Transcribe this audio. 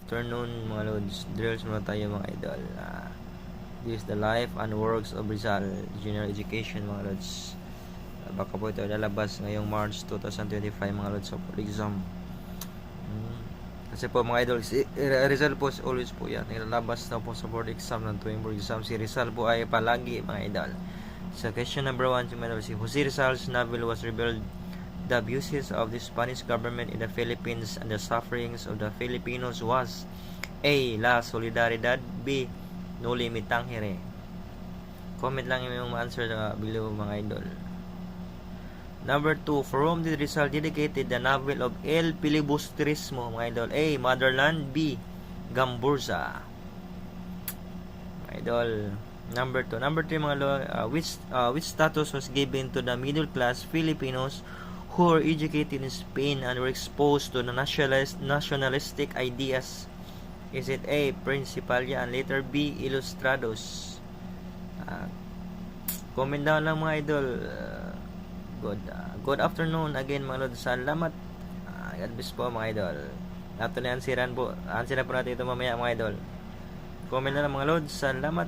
afternoon mga lods. Drills muna tayo mga idol. This is the life and works of Rizal Junior Education mga lods. Baka po ito lalabas ngayong March 2025 mga lods sa board exam. Kasi po mga idol, si Rizal po always po yan. Nilalabas na po sa board exam ng tuwing board exam. Si Rizal po ay palagi mga idol. So question number 1, si Jose Rizal's novel was revealed the abuses of the Spanish government in the Philippines and the sufferings of the Filipinos was A. La Solidaridad, B. No Limitang Here. Comment lang yung answer below mga idol. Number 2, for whom did Rizal dedicated the novel of El Filibusterismo mga idol? A. Motherland, B. Gamburza. Mga idol. Number 2. Number 3 mga idol, which status was given to the middle class Filipinos who were educated in Spain and were exposed to the nationalistic ideas? Is it A. Principalia and letter B. Ilustrados? Comment down lang mga idol. Good afternoon again mga lods. Salamat. God bless po mga idol. Nato na ansiran po. Ansiran po natin ito mamaya mga idol. Comment na lang mga lods. Salamat.